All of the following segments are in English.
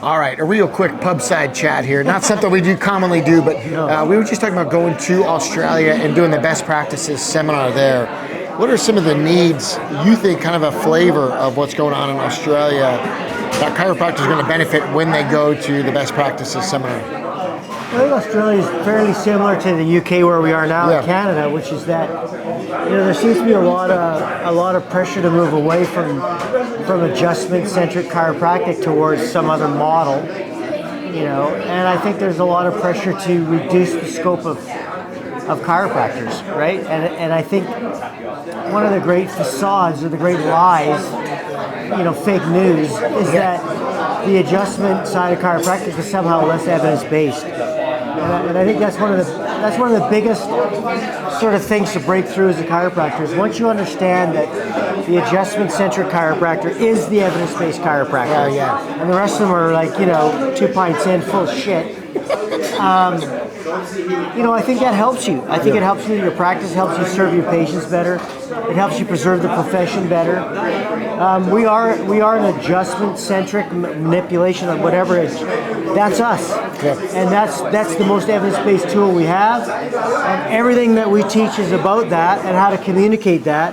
All right, a real quick pub side chat here. Not something we do commonly do, but we were just talking about going to Australia and doing the best practices seminar there. What are some of the needs you think, kind of a flavor of what's going on in Australia, that chiropractors are going to benefit when they go to the best practices seminar? I think Australia is fairly similar to the UK where we are now in Canada, which is that there seems to be a lot of pressure to move away from adjustment-centric chiropractic towards some other model. And I think there's a lot of pressure to reduce the scope of chiropractors, right? And I think one of the great facades or the great lies, fake news, is that the adjustment side of chiropractic is somehow less evidence-based. And I think that's one of the biggest sort of things to break through as a chiropractor is once you understand that the adjustment-centric chiropractor is the evidence-based chiropractor, and the rest of them are like 2 pints in, full of shit. I think that helps you. I think it helps you in your practice, helps you serve your patients better. It helps you preserve the profession better. We are an adjustment-centric manipulation of whatever it is. That's us. And that's the most evidence-based tool we have. And everything that we teach is about that and how to communicate that,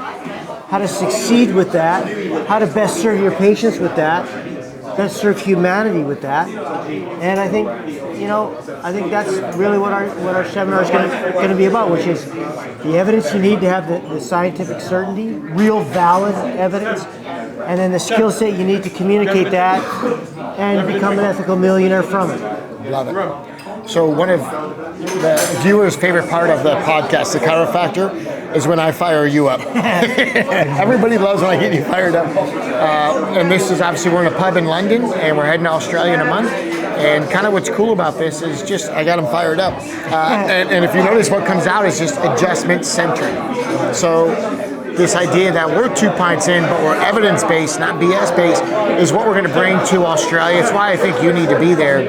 how to succeed with that, how to best serve your patients with that, best serve humanity with that. And I think that's really what our seminar is going to be about, which is the evidence you need to have the scientific certainty, real valid evidence, and then the skill set you need to communicate that and become an ethical millionaire from it. Love it. So one of the viewers' favorite part of the podcast, The Chiropractor, is when I fire you up. Everybody loves when I get you fired up. And this is obviously, we're in a pub in London and we're heading to Australia in a month. And kind of what's cool about this is just, I got them fired up. And if you notice, what comes out is just adjustment-centric. So this idea that we're 2 pints in, but we're evidence-based, not BS-based, is what we're going to bring to Australia. It's why I think you need to be there,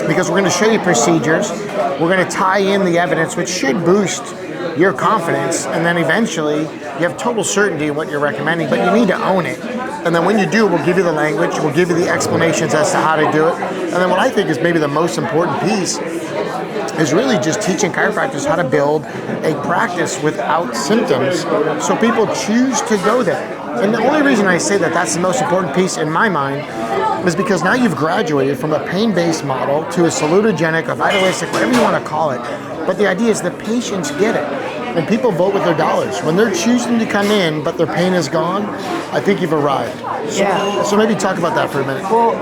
because we're going to show you procedures. We're going to tie in the evidence, which should boost your confidence, and then eventually you have total certainty in what you're recommending, but you need to own it. And then when you do, we'll give you the language, we'll give you the explanations as to how to do it. And then what I think is maybe the most important piece is really just teaching chiropractors how to build a practice without symptoms so people choose to go there. And the only reason I say that that's the most important piece in my mind is because now you've graduated from a pain-based model to a salutogenic, a vitalistic, whatever you want to call it. But the idea is the patients get it. And people vote with their dollars. When they're choosing to come in, but their pain is gone, I think you've arrived. So maybe talk about that for a minute. Well,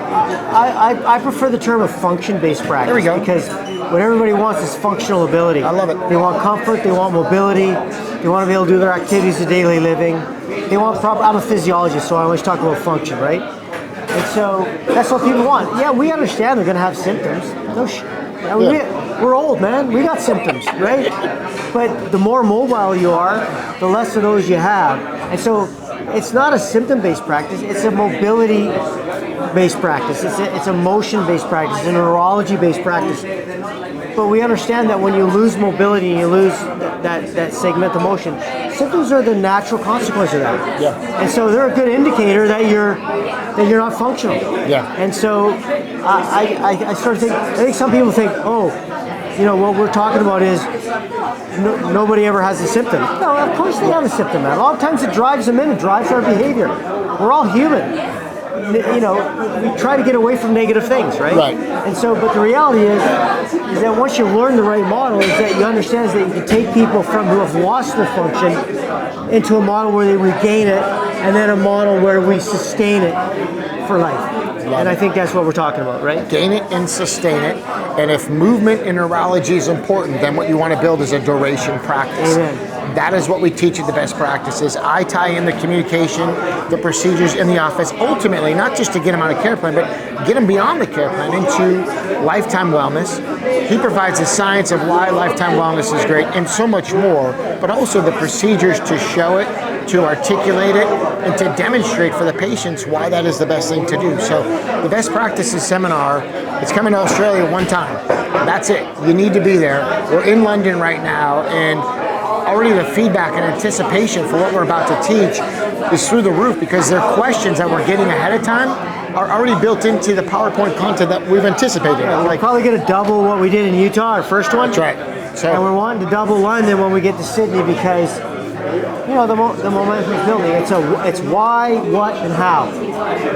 I prefer the term of function-based practice. There we go. Because what everybody wants is functional ability. I love it. They want comfort, they want mobility, they want to be able to do their activities of daily living. They want I'm a physiologist, so I always talk about function, right? And so that's what people want. Yeah, we understand they're going to have symptoms. We're old, man. We got symptoms, right? But the more mobile you are, the less of those you have. And so it's not a symptom-based practice. It's a mobility-based practice. It's a motion-based practice. It's a neurology-based practice. But we understand that when you lose mobility and you lose that segmental motion, symptoms are the natural consequence of that. Yeah. And so they're a good indicator that you're not functional. Yeah. And so I sort of think some people think, what we're talking about is nobody ever has a symptom. No, of course they have a symptom, man. A lot of times it drives them in, it drives our behavior. We're all human. We try to get away from negative things, right? Right. And so, but the reality is that once you learn the right model, is that you understand that you can take people who have lost their function into a model where they regain it, and then a model where we sustain it for life. And I think that's what we're talking about, right? Gain it and sustain it. And if movement in neurology is important, then what you want to build is a duration practice. Amen. That is what we teach at the best practices. I tie in the communication, the procedures in the office, ultimately, not just to get them out of care plan, but get them beyond the care plan into lifetime wellness. He provides the science of why lifetime wellness is great and so much more, but also the procedures to show it, to articulate it, and to demonstrate for the patients why that is the best thing to do. So the Best Practices Seminar, it's coming to Australia one time. That's it. You need to be there. We're in London right now, and already the feedback and anticipation for what we're about to teach is through the roof, because they're questions that we're getting ahead of time are already built into the PowerPoint content that we've anticipated. We're probably going to double what we did in Utah, our first one. That's right. And we're wanting to double London when we get to Sydney because, the momentum's building. It's why, what, and how.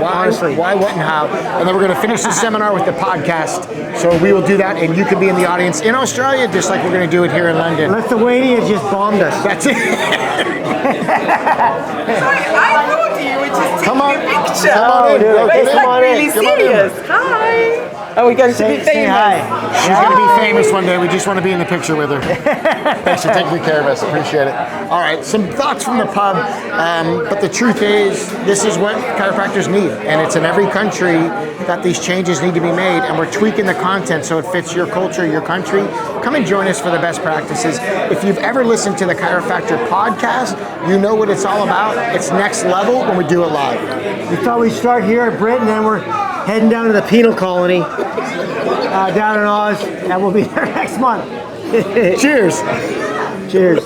Honestly. Why, what, and how. And then we're going to finish the seminar with the podcast. So we will do that, and you can be in the audience in Australia, just like we're going to do it here in London. Lithuania just bombed us. That's it. Sorry, I thought you were just taking a picture. Come on in. But it's like really Come on in. serious. Hi. Are we going to be famous? Say hi. She's going to be famous one day. We just want to be in the picture with her. Thanks for taking care of us. Appreciate it. All right, some thoughts from the pub. But the truth is, this is what chiropractors need. And it's in every country that these changes need to be made. And we're tweaking the content so it fits your culture, your country. Come and join us for the best practices. If you've ever listened to the Chiropractor podcast, you know what it's all about. It's next level when we do it live. We thought we'd start here at Britain, and then we're heading down to the penal colony down in Oz, and we'll be there next month. Cheers. Cheers.